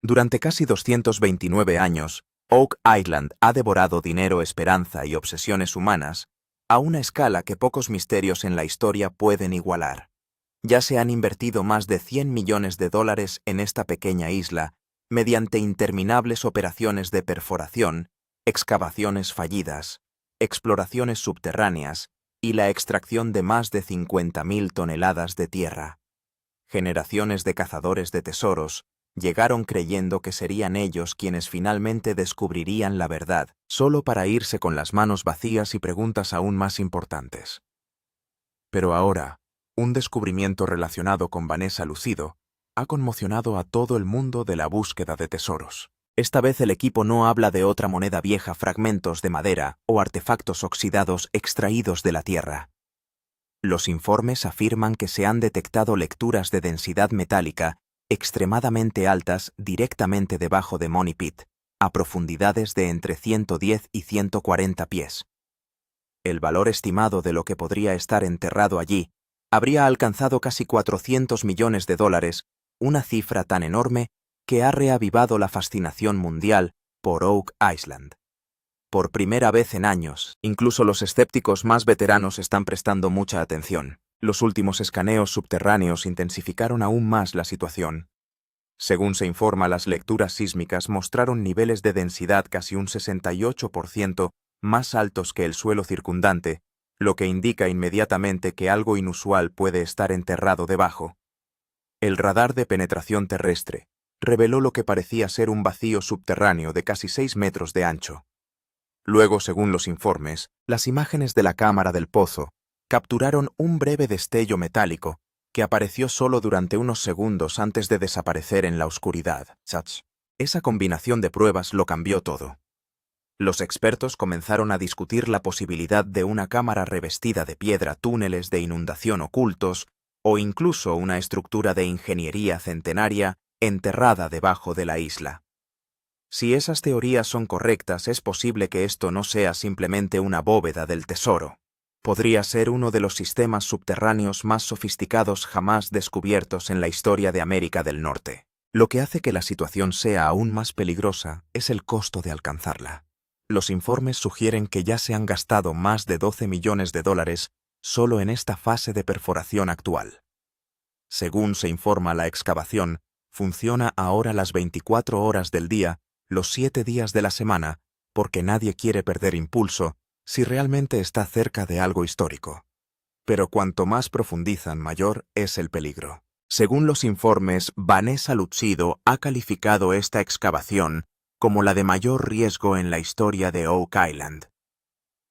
Durante casi 229 años, Oak Island ha devorado dinero, esperanza y obsesiones humanas a una escala que pocos misterios en la historia pueden igualar. Ya se han invertido más de $100 millones en esta pequeña isla mediante interminables operaciones de perforación, excavaciones fallidas, exploraciones subterráneas y la extracción de más de 50.000 toneladas de tierra. Generaciones de cazadores de tesoros llegaron creyendo que serían ellos quienes finalmente descubrirían la verdad, solo para irse con las manos vacías y preguntas aún más importantes. Pero ahora, un descubrimiento relacionado con Vanessa Lucido ha conmocionado a todo el mundo de la búsqueda de tesoros. Esta vez el equipo no habla de otra moneda vieja, fragmentos de madera o artefactos oxidados extraídos de la tierra. Los informes afirman que se han detectado lecturas de densidad metálica extremadamente altas directamente debajo de Money Pit, a profundidades de entre 110 y 140 pies. El valor estimado de lo que podría estar enterrado allí habría alcanzado casi $400 millones, una cifra tan enorme que ha reavivado la fascinación mundial por Oak Island. Por primera vez en años, incluso los escépticos más veteranos están prestando mucha atención. Los últimos escaneos subterráneos intensificaron aún más la situación. Según se informa, las lecturas sísmicas mostraron niveles de densidad casi un 68% más altos que el suelo circundante, lo que indica inmediatamente que algo inusual puede estar enterrado debajo. El radar de penetración terrestre reveló lo que parecía ser un vacío subterráneo de casi 6 metros de ancho. Luego, según los informes, las imágenes de la cámara del pozo capturaron un breve destello metálico que apareció solo durante unos segundos antes de desaparecer en la oscuridad. Esa combinación de pruebas lo cambió todo. Los expertos comenzaron a discutir la posibilidad de una cámara revestida de piedra, túneles de inundación ocultos o incluso una estructura de ingeniería centenaria enterrada debajo de la isla. Si esas teorías son correctas, es posible que esto no sea simplemente una bóveda del tesoro. Podría ser uno de los sistemas subterráneos más sofisticados jamás descubiertos en la historia de América del Norte. Lo que hace que la situación sea aún más peligrosa es el costo de alcanzarla. Los informes sugieren que ya se han gastado más de $12 millones solo en esta fase de perforación actual. Según se informa, la excavación funciona ahora las 24 horas del día, los 7 días de la semana, porque nadie quiere perder impulso si realmente está cerca de algo histórico. Pero cuanto más profundizan, mayor es el peligro. Según los informes, Vanessa Lucido ha calificado esta excavación como la de mayor riesgo en la historia de Oak Island.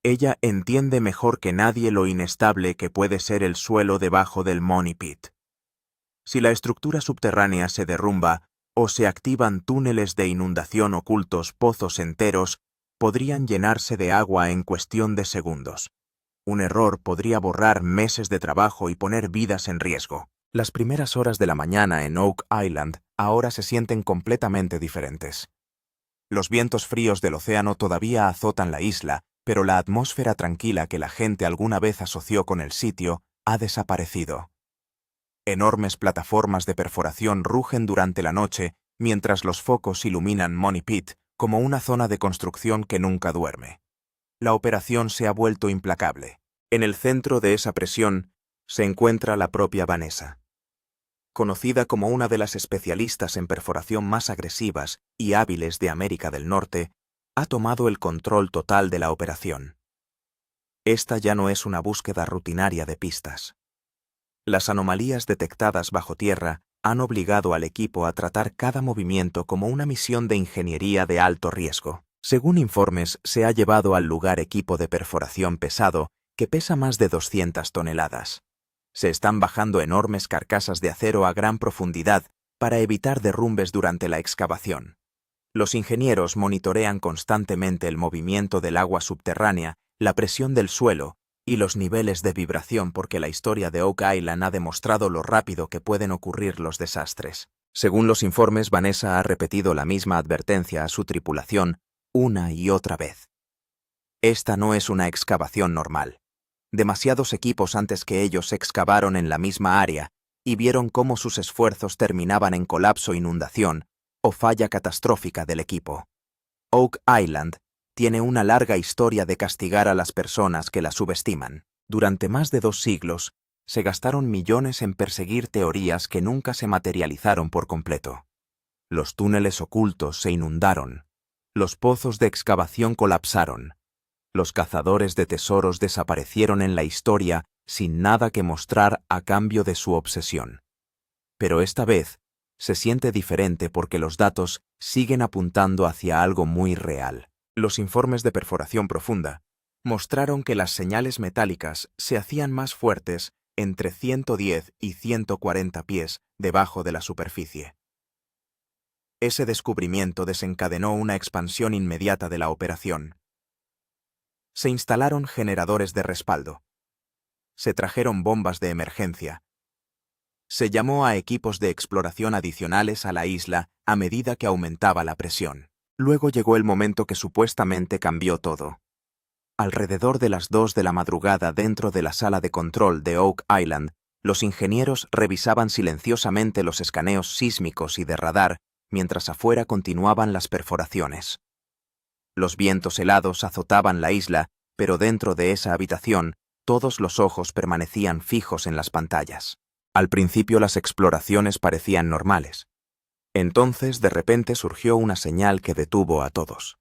Ella entiende mejor que nadie lo inestable que puede ser el suelo debajo del Money Pit. Si la estructura subterránea se derrumba o se activan túneles de inundación ocultos, pozos enteros podrían llenarse de agua en cuestión de segundos. Un error podría borrar meses de trabajo y poner vidas en riesgo. Las primeras horas de la mañana en Oak Island ahora se sienten completamente diferentes. Los vientos fríos del océano todavía azotan la isla, pero la atmósfera tranquila que la gente alguna vez asoció con el sitio ha desaparecido. Enormes plataformas de perforación rugen durante la noche mientras los focos iluminan Money Pit como una zona de construcción que nunca duerme. La operación se ha vuelto implacable. En el centro de esa presión se encuentra la propia Vanessa. Conocida como una de las especialistas en perforación más agresivas y hábiles de América del Norte, ha tomado el control total de la operación. Esta ya no es una búsqueda rutinaria de pistas. Las anomalías detectadas bajo tierra han obligado al equipo a tratar cada movimiento como una misión de ingeniería de alto riesgo. Según informes, se ha llevado al lugar equipo de perforación pesado que pesa más de 200 toneladas. Se están bajando enormes carcasas de acero a gran profundidad para evitar derrumbes durante la excavación. Los ingenieros monitorean constantemente el movimiento del agua subterránea, la presión del suelo y los niveles de vibración, porque la historia de Oak Island ha demostrado lo rápido que pueden ocurrir los desastres. Según los informes, Vanessa ha repetido la misma advertencia a su tripulación una y otra vez. Esta no es una excavación normal. Demasiados equipos antes que ellos excavaron en la misma área y vieron cómo sus esfuerzos terminaban en colapso, inundación o falla catastrófica del equipo. Oak Island tiene una larga historia de castigar a las personas que la subestiman. Durante más de 2 siglos, se gastaron millones en perseguir teorías que nunca se materializaron por completo. Los túneles ocultos se inundaron, los pozos de excavación colapsaron, los cazadores de tesoros desaparecieron en la historia sin nada que mostrar a cambio de su obsesión. Pero esta vez se siente diferente porque los datos siguen apuntando hacia algo muy real. Los informes de perforación profunda mostraron que las señales metálicas se hacían más fuertes entre 110 y 140 pies debajo de la superficie. Ese descubrimiento desencadenó una expansión inmediata de la operación. Se instalaron generadores de respaldo. Se trajeron bombas de emergencia. Se llamó a equipos de exploración adicionales a la isla a medida que aumentaba la presión. Luego llegó el momento que supuestamente cambió todo. Alrededor de las 2 de la madrugada dentro de la sala de control de Oak Island, los ingenieros revisaban silenciosamente los escaneos sísmicos y de radar mientras afuera continuaban las perforaciones. Los vientos helados azotaban la isla, pero dentro de esa habitación todos los ojos permanecían fijos en las pantallas. Al principio las exploraciones parecían normales. Entonces, de repente surgió una señal que detuvo a todos.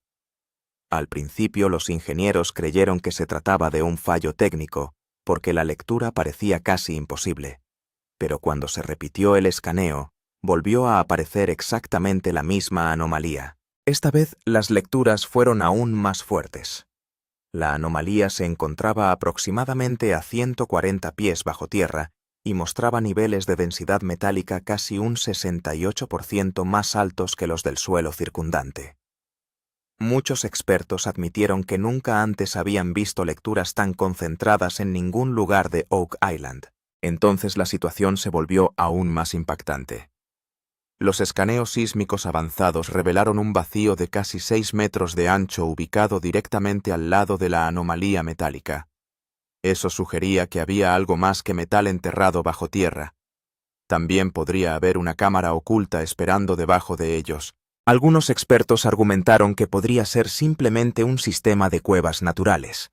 Al principio los ingenieros creyeron que se trataba de un fallo técnico, porque la lectura parecía casi imposible. Pero cuando se repitió el escaneo, volvió a aparecer exactamente la misma anomalía. Esta vez las lecturas fueron aún más fuertes. La anomalía se encontraba aproximadamente a 140 pies bajo tierra y mostraba niveles de densidad metálica casi un 68% más altos que los del suelo circundante. Muchos expertos admitieron que nunca antes habían visto lecturas tan concentradas en ningún lugar de Oak Island. Entonces la situación se volvió aún más impactante. Los escaneos sísmicos avanzados revelaron un vacío de casi 6 metros de ancho ubicado directamente al lado de la anomalía metálica. Eso sugería que había algo más que metal enterrado bajo tierra. También podría haber una cámara oculta esperando debajo de ellos. Algunos expertos argumentaron que podría ser simplemente un sistema de cuevas naturales.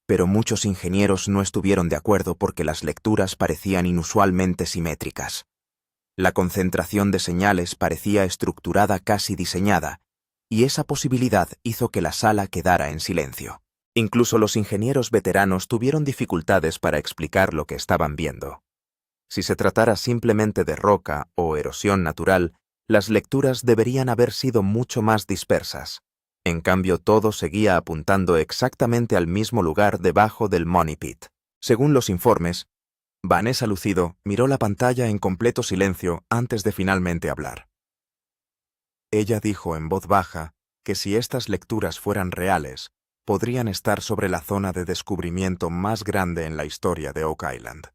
Pero muchos ingenieros no estuvieron de acuerdo porque las lecturas parecían inusualmente simétricas. La concentración de señales parecía estructurada, casi diseñada, y esa posibilidad hizo que la sala quedara en silencio. Incluso los ingenieros veteranos tuvieron dificultades para explicar lo que estaban viendo. Si se tratara simplemente de roca o erosión natural, las lecturas deberían haber sido mucho más dispersas. En cambio, todo seguía apuntando exactamente al mismo lugar debajo del Money Pit. Según los informes, Vanessa Lucido miró la pantalla en completo silencio antes de finalmente hablar. Ella dijo en voz baja que si estas lecturas fueran reales, podrían estar sobre la zona de descubrimiento más grande en la historia de Oak Island.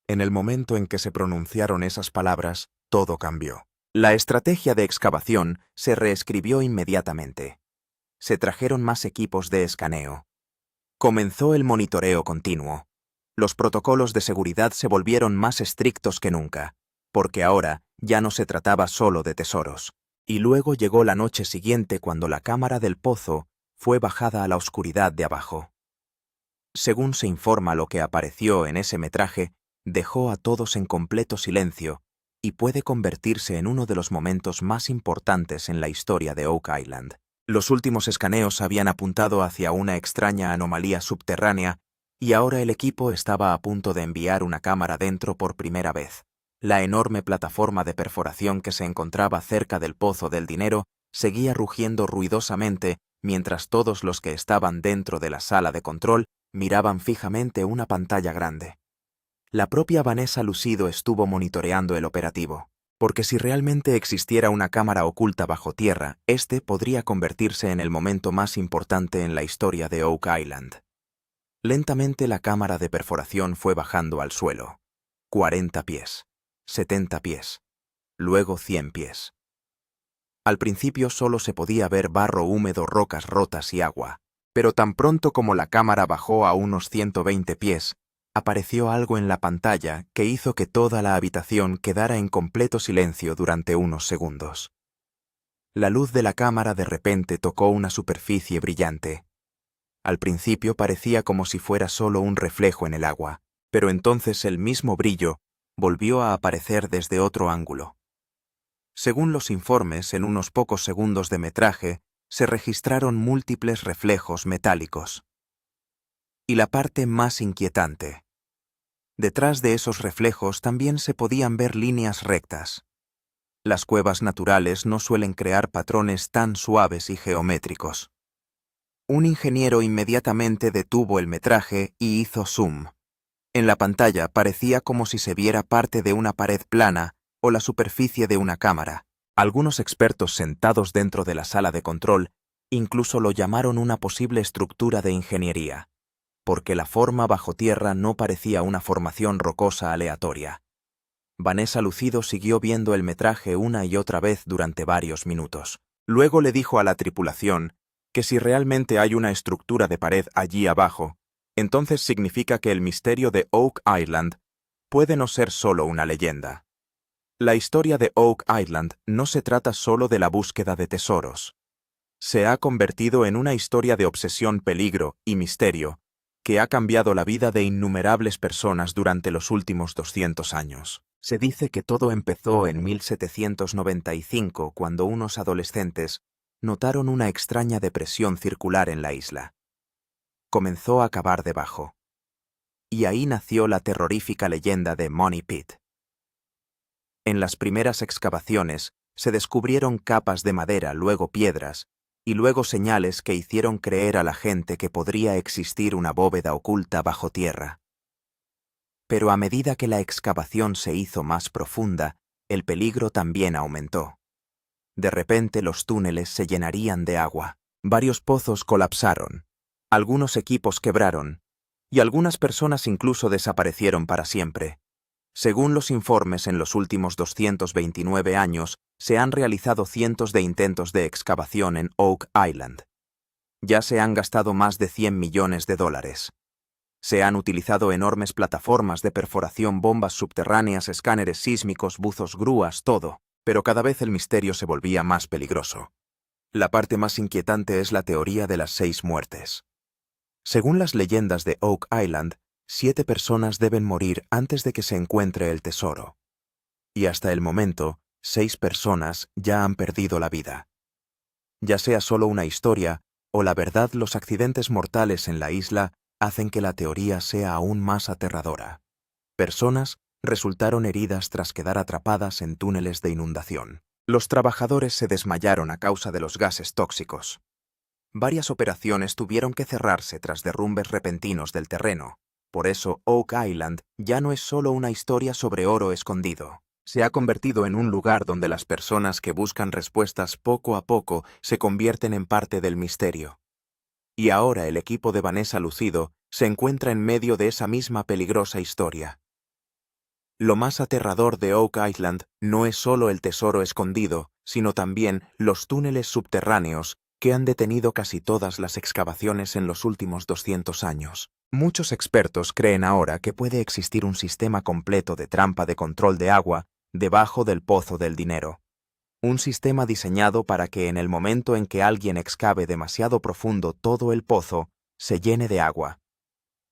En el momento en que se pronunciaron esas palabras, todo cambió. La estrategia de excavación se reescribió inmediatamente. Se trajeron más equipos de escaneo. Comenzó el monitoreo continuo. Los protocolos de seguridad se volvieron más estrictos que nunca, porque ahora ya no se trataba solo de tesoros. Y luego llegó la noche siguiente cuando la cámara del pozo fue bajada a la oscuridad de abajo. Según se informa, lo que apareció en ese metraje dejó a todos en completo silencio y puede convertirse en uno de los momentos más importantes en la historia de Oak Island. Los últimos escaneos habían apuntado hacia una extraña anomalía subterránea y ahora el equipo estaba a punto de enviar una cámara dentro por primera vez. La enorme plataforma de perforación que se encontraba cerca del Pozo del Dinero seguía rugiendo ruidosamente mientras todos los que estaban dentro de la sala de control miraban fijamente una pantalla grande. La propia Vanessa Lucido estuvo monitoreando el operativo, porque si realmente existiera una cámara oculta bajo tierra, este podría convertirse en el momento más importante en la historia de Oak Island. Lentamente la cámara de perforación fue bajando al suelo. 40 pies, 70 pies, luego 100 pies. Al principio solo se podía ver barro húmedo, rocas rotas y agua, pero tan pronto como la cámara bajó a unos 120 pies, apareció algo en la pantalla que hizo que toda la habitación quedara en completo silencio durante unos segundos. La luz de la cámara de repente tocó una superficie brillante. Al principio parecía como si fuera solo un reflejo en el agua, pero entonces el mismo brillo volvió a aparecer desde otro ángulo. Según los informes, en unos pocos segundos de metraje, se registraron múltiples reflejos metálicos. Y la parte más inquietante. Detrás de esos reflejos también se podían ver líneas rectas. Las cuevas naturales no suelen crear patrones tan suaves y geométricos. Un ingeniero inmediatamente detuvo el metraje y hizo zoom. En la pantalla parecía como si se viera parte de una pared plana o la superficie de una cámara. Algunos expertos sentados dentro de la sala de control incluso lo llamaron una posible estructura de ingeniería, porque la forma bajo tierra no parecía una formación rocosa aleatoria. Vanessa Lucido siguió viendo el metraje una y otra vez durante varios minutos. Luego le dijo a la tripulación que si realmente hay una estructura de pared allí abajo, entonces significa que el misterio de Oak Island puede no ser solo una leyenda. La historia de Oak Island no se trata solo de la búsqueda de tesoros. Se ha convertido en una historia de obsesión, peligro y misterio que ha cambiado la vida de innumerables personas durante los últimos 200 años. Se dice que todo empezó en 1795 cuando unos adolescentes notaron una extraña depresión circular en la isla. Comenzó a cavar debajo. Y ahí nació la terrorífica leyenda de Money Pit. En las primeras excavaciones se descubrieron capas de madera, luego piedras, y luego señales que hicieron creer a la gente que podría existir una bóveda oculta bajo tierra. Pero a medida que la excavación se hizo más profunda, el peligro también aumentó. De repente los túneles se llenarían de agua, varios pozos colapsaron, algunos equipos quebraron, y algunas personas incluso desaparecieron para siempre. Según los informes, en los últimos 229 años se han realizado cientos de intentos de excavación en Oak Island. Ya se han gastado más de $100 millones. Se han utilizado enormes plataformas de perforación, bombas subterráneas, escáneres sísmicos, buzos, grúas, todo, pero cada vez el misterio se volvía más peligroso. La parte más inquietante es la teoría de las 6 muertes. Según las leyendas de Oak Island, 7 personas deben morir antes de que se encuentre el tesoro. Y hasta el momento, 6 personas ya han perdido la vida. Ya sea solo una historia o la verdad, los accidentes mortales en la isla hacen que la teoría sea aún más aterradora. Personas resultaron heridas tras quedar atrapadas en túneles de inundación. Los trabajadores se desmayaron a causa de los gases tóxicos. Varias operaciones tuvieron que cerrarse tras derrumbes repentinos del terreno. Por eso, Oak Island ya no es solo una historia sobre oro escondido. Se ha convertido en un lugar donde las personas que buscan respuestas poco a poco se convierten en parte del misterio. Y ahora el equipo de Vanessa Lucido se encuentra en medio de esa misma peligrosa historia. Lo más aterrador de Oak Island no es solo el tesoro escondido, sino también los túneles subterráneos que han detenido casi todas las excavaciones en los últimos 200 años. Muchos expertos creen ahora que puede existir un sistema completo de trampa de control de agua debajo del pozo del dinero. Un sistema diseñado para que en el momento en que alguien excave demasiado profundo todo el pozo, se llene de agua.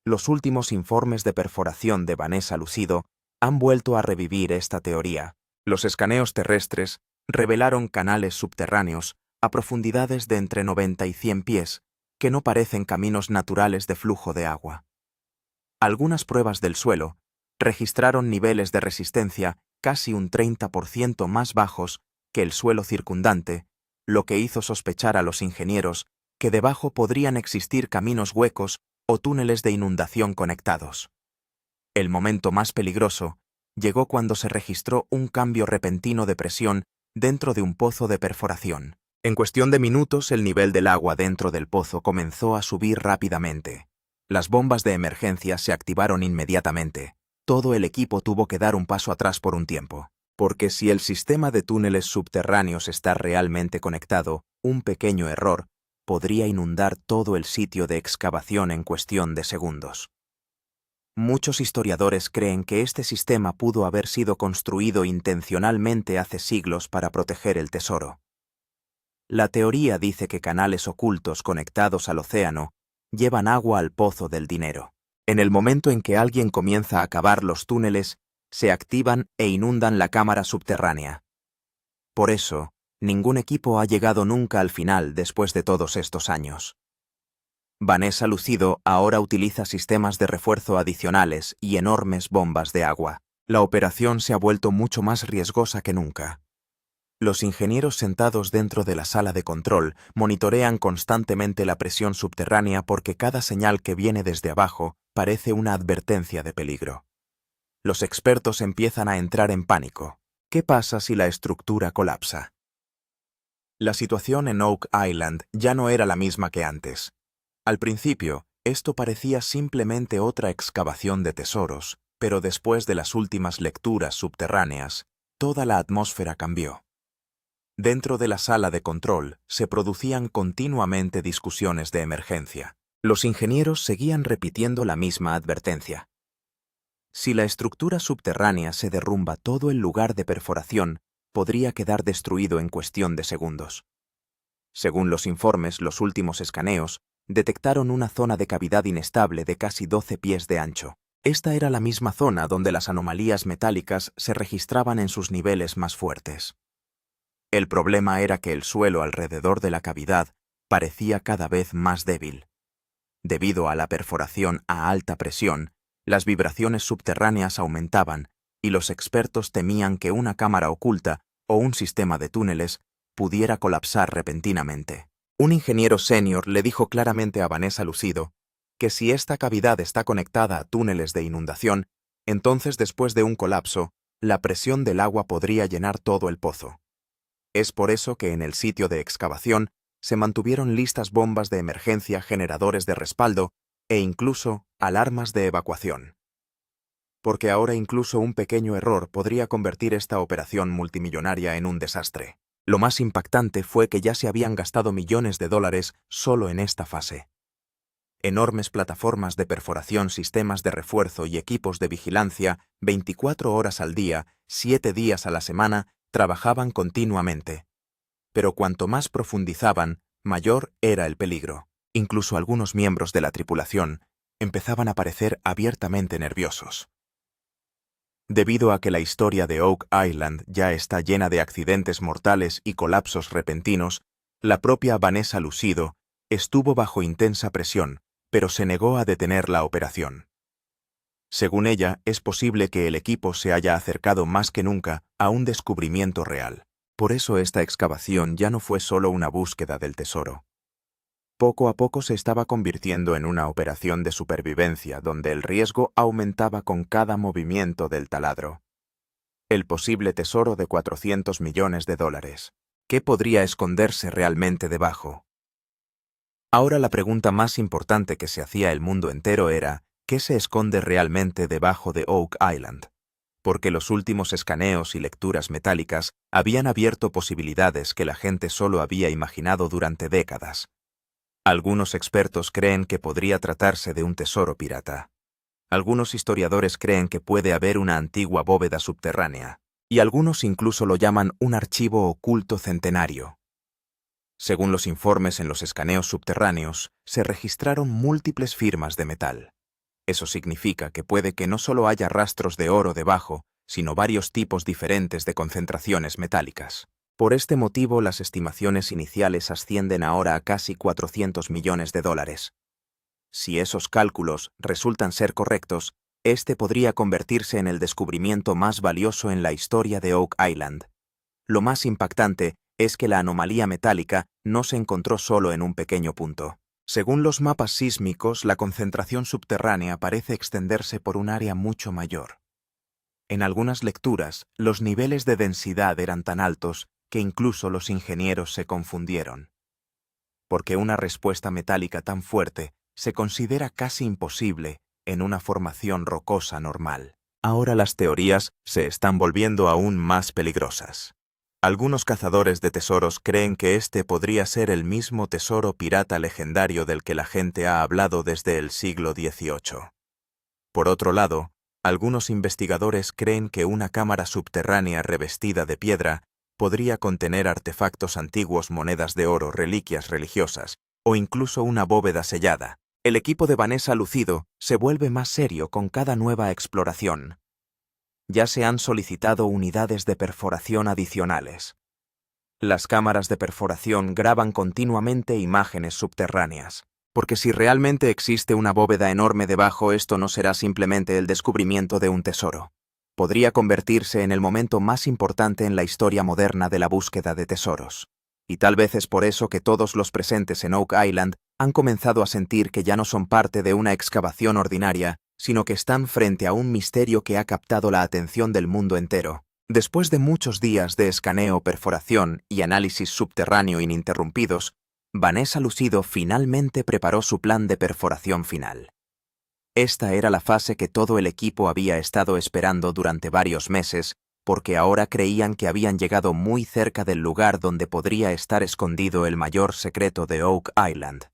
Los últimos informes de perforación de Vanessa Lucido han vuelto a revivir esta teoría. Los escaneos terrestres revelaron canales subterráneos a profundidades de entre 90 y 100 pies, que no parecen caminos naturales de flujo de agua. Algunas pruebas del suelo registraron niveles de resistencia casi un 30% más bajos que el suelo circundante, lo que hizo sospechar a los ingenieros que debajo podrían existir caminos huecos o túneles de inundación conectados. El momento más peligroso llegó cuando se registró un cambio repentino de presión dentro de un pozo de perforación. En cuestión de minutos, el nivel del agua dentro del pozo comenzó a subir rápidamente. Las bombas de emergencia se activaron inmediatamente. Todo el equipo tuvo que dar un paso atrás por un tiempo. Porque si el sistema de túneles subterráneos está realmente conectado, un pequeño error podría inundar todo el sitio de excavación en cuestión de segundos. Muchos historiadores creen que este sistema pudo haber sido construido intencionalmente hace siglos para proteger el tesoro. La teoría dice que canales ocultos conectados al océano llevan agua al pozo del dinero. En el momento en que alguien comienza a cavar los túneles, se activan e inundan la cámara subterránea. Por eso, ningún equipo ha llegado nunca al final después de todos estos años. Vanessa Lucido ahora utiliza sistemas de refuerzo adicionales y enormes bombas de agua. La operación se ha vuelto mucho más riesgosa que nunca. Los ingenieros sentados dentro de la sala de control monitorean constantemente la presión subterránea porque cada señal que viene desde abajo parece una advertencia de peligro. Los expertos empiezan a entrar en pánico. ¿Qué pasa si la estructura colapsa? La situación en Oak Island ya no era la misma que antes. Al principio, esto parecía simplemente otra excavación de tesoros, pero después de las últimas lecturas subterráneas, toda la atmósfera cambió. Dentro de la sala de control se producían continuamente discusiones de emergencia. Los ingenieros seguían repitiendo la misma advertencia. Si la estructura subterránea se derrumba, todo el lugar de perforación podría quedar destruido en cuestión de segundos. Según los informes, los últimos escaneos detectaron una zona de cavidad inestable de casi 12 pies de ancho. Esta era la misma zona donde las anomalías metálicas se registraban en sus niveles más fuertes. El problema era que el suelo alrededor de la cavidad parecía cada vez más débil. Debido a la perforación a alta presión, las vibraciones subterráneas aumentaban y los expertos temían que una cámara oculta o un sistema de túneles pudiera colapsar repentinamente. Un ingeniero senior le dijo claramente a Vanessa Lucido que si esta cavidad está conectada a túneles de inundación, entonces después de un colapso, la presión del agua podría llenar todo el pozo. Es por eso que en el sitio de excavación se mantuvieron listas bombas de emergencia, generadores de respaldo e incluso alarmas de evacuación. Porque ahora incluso un pequeño error podría convertir esta operación multimillonaria en un desastre. Lo más impactante fue que ya se habían gastado millones de dólares solo en esta fase. Enormes plataformas de perforación, sistemas de refuerzo y equipos de vigilancia 24 horas al día, 7 días a la semana, trabajaban continuamente. Pero cuanto más profundizaban, mayor era el peligro. Incluso algunos miembros de la tripulación empezaban a parecer abiertamente nerviosos. Debido a que la historia de Oak Island ya está llena de accidentes mortales y colapsos repentinos, la propia Vanessa Lucido estuvo bajo intensa presión, pero se negó a detener la operación. Según ella, es posible que el equipo se haya acercado más que nunca a un descubrimiento real. Por eso esta excavación ya no fue solo una búsqueda del tesoro. Poco a poco se estaba convirtiendo en una operación de supervivencia donde el riesgo aumentaba con cada movimiento del taladro. El posible tesoro de 400 millones de dólares. ¿Qué podría esconderse realmente debajo? Ahora la pregunta más importante que se hacía el mundo entero era, ¿qué se esconde realmente debajo de Oak Island? Porque los últimos escaneos y lecturas metálicas habían abierto posibilidades que la gente solo había imaginado durante décadas. Algunos expertos creen que podría tratarse de un tesoro pirata. Algunos historiadores creen que puede haber una antigua bóveda subterránea, y algunos incluso lo llaman un archivo oculto centenario. Según los informes en los escaneos subterráneos, se registraron múltiples firmas de metal. Eso significa que puede que no solo haya rastros de oro debajo, sino varios tipos diferentes de concentraciones metálicas. Por este motivo, las estimaciones iniciales ascienden ahora a casi 400 millones de dólares. Si esos cálculos resultan ser correctos, este podría convertirse en el descubrimiento más valioso en la historia de Oak Island. Lo más impactante es que la anomalía metálica no se encontró solo en un pequeño punto. Según los mapas sísmicos, la concentración subterránea parece extenderse por un área mucho mayor. En algunas lecturas, los niveles de densidad eran tan altos que incluso los ingenieros se confundieron. Porque una respuesta metálica tan fuerte se considera casi imposible en una formación rocosa normal. Ahora las teorías se están volviendo aún más peligrosas. Algunos cazadores de tesoros creen que este podría ser el mismo tesoro pirata legendario del que la gente ha hablado desde el siglo XVIII. Por otro lado, algunos investigadores creen que una cámara subterránea revestida de piedra Podría contener artefactos antiguos, monedas de oro, reliquias religiosas, o incluso una bóveda sellada. El equipo de Vanessa lucido se vuelve más serio con cada nueva exploración. Ya se han solicitado unidades de perforación adicionales. Las cámaras de perforación graban continuamente imágenes subterráneas, porque si realmente existe una bóveda enorme debajo, esto no será simplemente el descubrimiento de un tesoro. Podría convertirse en el momento más importante en la historia moderna de la búsqueda de tesoros. Y tal vez es por eso que todos los presentes en Oak Island han comenzado a sentir que ya no son parte de una excavación ordinaria, sino que están frente a un misterio que ha captado la atención del mundo entero. Después de muchos días de escaneo, perforación y análisis subterráneo ininterrumpidos, Vanessa Lucido finalmente preparó su plan de perforación final. Esta era la fase que todo el equipo había estado esperando durante varios meses, porque ahora creían que habían llegado muy cerca del lugar donde podría estar escondido el mayor secreto de Oak Island.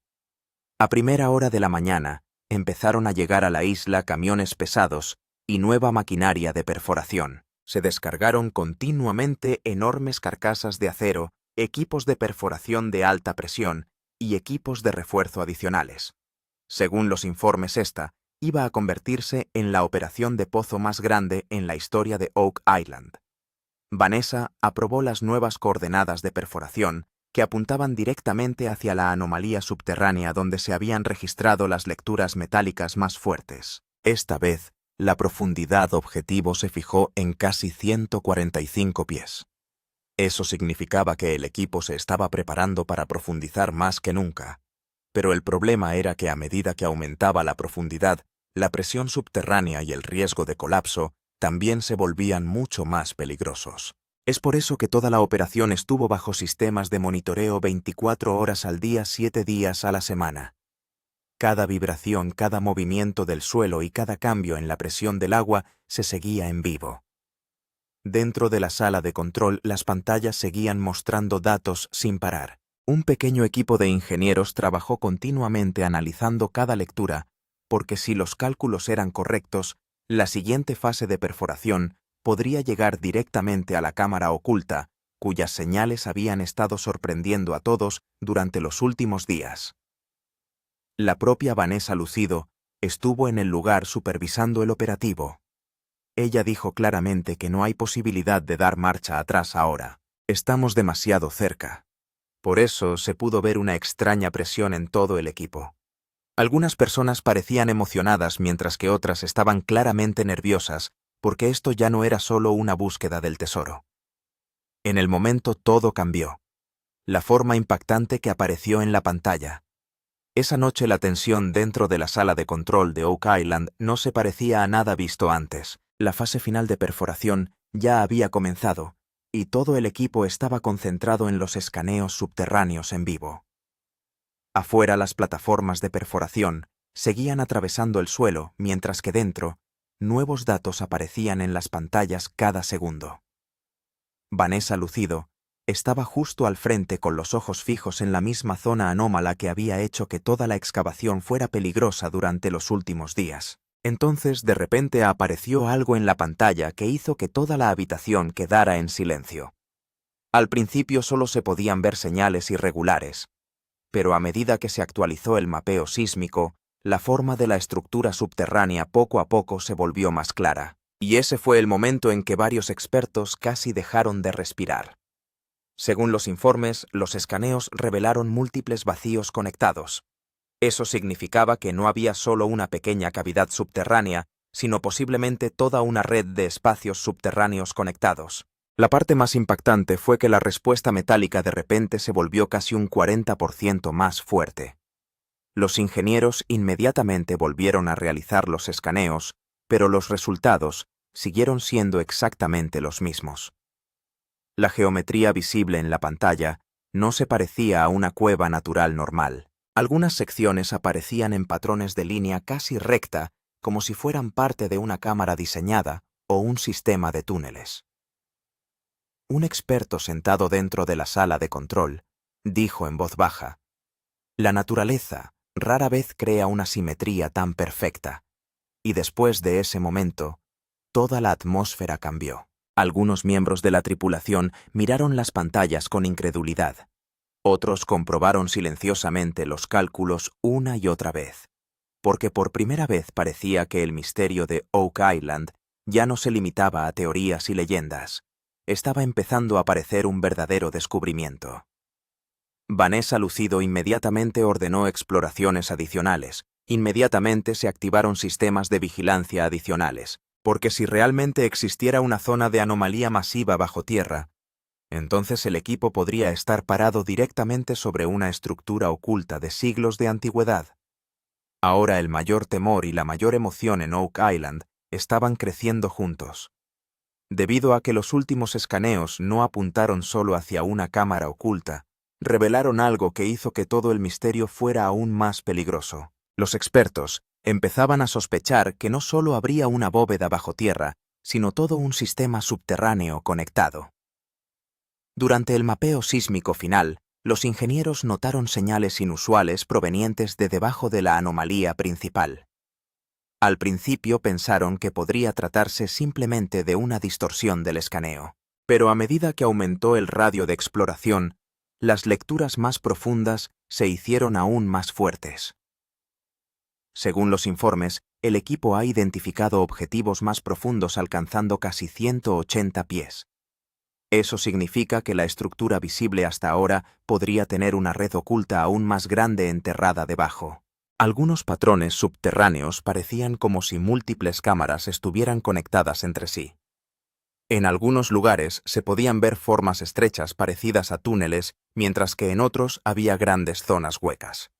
A primera hora de la mañana, empezaron a llegar a la isla camiones pesados y nueva maquinaria de perforación. Se descargaron continuamente enormes carcasas de acero, equipos de perforación de alta presión y equipos de refuerzo adicionales. Según los informes, esta iba a convertirse en la operación de pozo más grande en la historia de Oak Island. Vanessa aprobó las nuevas coordenadas de perforación que apuntaban directamente hacia la anomalía subterránea donde se habían registrado las lecturas metálicas más fuertes. Esta vez, la profundidad objetivo se fijó en casi 145 pies. Eso significaba que el equipo se estaba preparando para profundizar más que nunca. Pero el problema era que a medida que aumentaba la profundidad, la presión subterránea y el riesgo de colapso también se volvían mucho más peligrosos. Es por eso que toda la operación estuvo bajo sistemas de monitoreo 24 horas al día, 7 días a la semana. Cada vibración, cada movimiento del suelo y cada cambio en la presión del agua se seguía en vivo. Dentro de la sala de control, las pantallas seguían mostrando datos sin parar. Un pequeño equipo de ingenieros trabajó continuamente analizando cada lectura, porque si los cálculos eran correctos, la siguiente fase de perforación podría llegar directamente a la cámara oculta, cuyas señales habían estado sorprendiendo a todos durante los últimos días. La propia Vanessa Lucido estuvo en el lugar supervisando el operativo. Ella dijo claramente que no hay posibilidad de dar marcha atrás ahora. Estamos demasiado cerca. Por eso se pudo ver una extraña presión en todo el equipo. Algunas personas parecían emocionadas mientras que otras estaban claramente nerviosas, porque esto ya no era solo una búsqueda del tesoro. En el momento todo cambió. La forma impactante que apareció en la pantalla. Esa noche la tensión dentro de la sala de control de Oak Island no se parecía a nada visto antes. La fase final de perforación ya había comenzado, y todo el equipo estaba concentrado en los escaneos subterráneos en vivo. Afuera, las plataformas de perforación seguían atravesando el suelo, mientras que dentro, nuevos datos aparecían en las pantallas cada segundo. Vanessa Lucido estaba justo al frente con los ojos fijos en la misma zona anómala que había hecho que toda la excavación fuera peligrosa durante los últimos días. Entonces, de repente apareció algo en la pantalla que hizo que toda la habitación quedara en silencio. Al principio solo se podían ver señales irregulares, pero a medida que se actualizó el mapeo sísmico, la forma de la estructura subterránea poco a poco se volvió más clara. Y ese fue el momento en que varios expertos casi dejaron de respirar. Según los informes, los escaneos revelaron múltiples vacíos conectados. Eso significaba que no había solo una pequeña cavidad subterránea, sino posiblemente toda una red de espacios subterráneos conectados. La parte más impactante fue que la respuesta metálica de repente se volvió casi un 40% más fuerte. Los ingenieros inmediatamente volvieron a realizar los escaneos, pero los resultados siguieron siendo exactamente los mismos. La geometría visible en la pantalla no se parecía a una cueva natural normal. Algunas secciones aparecían en patrones de línea casi recta, como si fueran parte de una cámara diseñada o un sistema de túneles. Un experto sentado dentro de la sala de control dijo en voz baja: «La naturaleza rara vez crea una simetría tan perfecta». Y después de ese momento, toda la atmósfera cambió. Algunos miembros de la tripulación miraron las pantallas con incredulidad. Otros comprobaron silenciosamente los cálculos una y otra vez, porque por primera vez parecía que el misterio de Oak Island ya no se limitaba a teorías y leyendas. Estaba empezando a parecer un verdadero descubrimiento. Vanessa Lucido inmediatamente ordenó exploraciones adicionales. Inmediatamente se activaron sistemas de vigilancia adicionales, porque si realmente existiera una zona de anomalía masiva bajo tierra, entonces el equipo podría estar parado directamente sobre una estructura oculta de siglos de antigüedad. Ahora el mayor temor y la mayor emoción en Oak Island estaban creciendo juntos. Debido a que los últimos escaneos no apuntaron solo hacia una cámara oculta, revelaron algo que hizo que todo el misterio fuera aún más peligroso. Los expertos empezaban a sospechar que no solo habría una bóveda bajo tierra, sino todo un sistema subterráneo conectado. Durante el mapeo sísmico final, los ingenieros notaron señales inusuales provenientes de debajo de la anomalía principal. Al principio pensaron que podría tratarse simplemente de una distorsión del escaneo, pero a medida que aumentó el radio de exploración, las lecturas más profundas se hicieron aún más fuertes. Según los informes, el equipo ha identificado objetivos más profundos alcanzando casi 180 pies. Eso significa que la estructura visible hasta ahora podría tener una red oculta aún más grande enterrada debajo. Algunos patrones subterráneos parecían como si múltiples cámaras estuvieran conectadas entre sí. En algunos lugares se podían ver formas estrechas parecidas a túneles, mientras que en otros había grandes zonas huecas.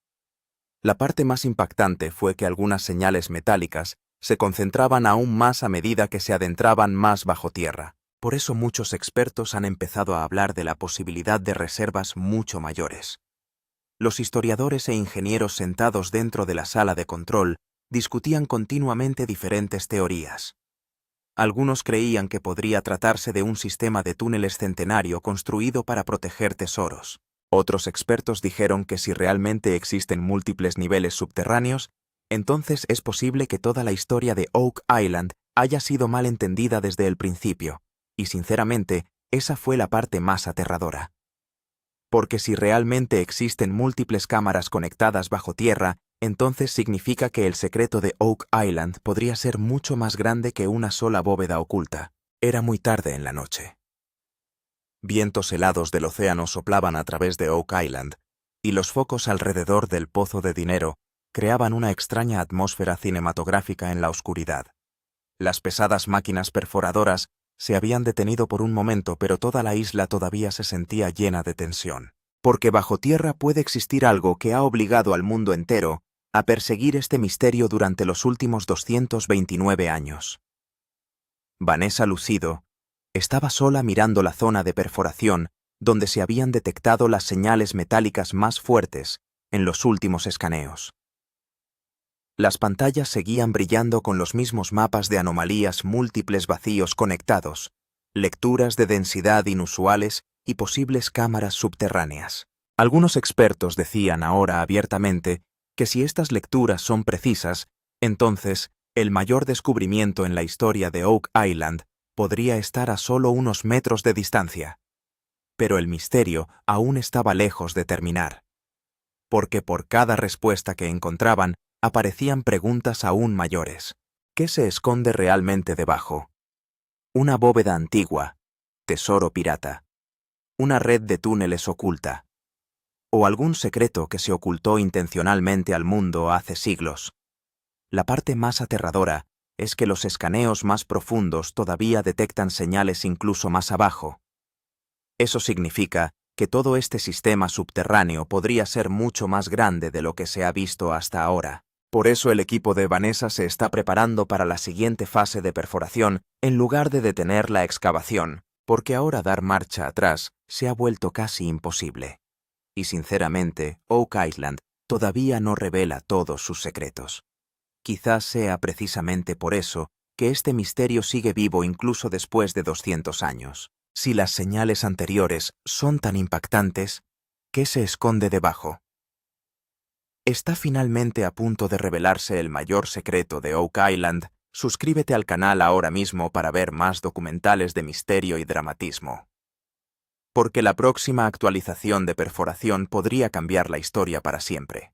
La parte más impactante fue que algunas señales metálicas se concentraban aún más a medida que se adentraban más bajo tierra. Por eso muchos expertos han empezado a hablar de la posibilidad de reservas mucho mayores. Los historiadores e ingenieros sentados dentro de la sala de control discutían continuamente diferentes teorías. Algunos creían que podría tratarse de un sistema de túneles centenario construido para proteger tesoros. Otros expertos dijeron que si realmente existen múltiples niveles subterráneos, entonces es posible que toda la historia de Oak Island haya sido mal entendida desde el principio, y sinceramente, esa fue la parte más aterradora. Porque si realmente existen múltiples cámaras conectadas bajo tierra, entonces significa que el secreto de Oak Island podría ser mucho más grande que una sola bóveda oculta. Era muy tarde en la noche. Vientos helados del océano soplaban a través de Oak Island, y los focos alrededor del pozo de dinero creaban una extraña atmósfera cinematográfica en la oscuridad. Las pesadas máquinas perforadoras se habían detenido por un momento, pero toda la isla todavía se sentía llena de tensión. Porque bajo tierra puede existir algo que ha obligado al mundo entero a perseguir este misterio durante los últimos 229 años. Vanessa Lucido estaba sola mirando la zona de perforación donde se habían detectado las señales metálicas más fuertes en los últimos escaneos. Las pantallas seguían brillando con los mismos mapas de anomalías, múltiples vacíos conectados, lecturas de densidad inusuales y posibles cámaras subterráneas. Algunos expertos decían ahora abiertamente que si estas lecturas son precisas, entonces el mayor descubrimiento en la historia de Oak Island podría estar a solo unos metros de distancia. Pero el misterio aún estaba lejos de terminar. Porque por cada respuesta que encontraban, aparecían preguntas aún mayores. ¿Qué se esconde realmente debajo? Una bóveda antigua, tesoro pirata, una red de túneles oculta, o algún secreto que se ocultó intencionalmente al mundo hace siglos. La parte más aterradora es que los escaneos más profundos todavía detectan señales incluso más abajo. Eso significa que todo este sistema subterráneo podría ser mucho más grande de lo que se ha visto hasta ahora. Por eso el equipo de Vanessa se está preparando para la siguiente fase de perforación en lugar de detener la excavación, porque ahora dar marcha atrás se ha vuelto casi imposible. Y sinceramente, Oak Island todavía no revela todos sus secretos. Quizás sea precisamente por eso que este misterio sigue vivo incluso después de 200 años. Si las señales anteriores son tan impactantes, ¿qué se esconde debajo? ¿Está finalmente a punto de revelarse el mayor secreto de Oak Island Suscríbete al canal ahora mismo para ver más documentales de misterio y dramatismo. Porque la próxima actualización de perforación podría cambiar la historia para siempre.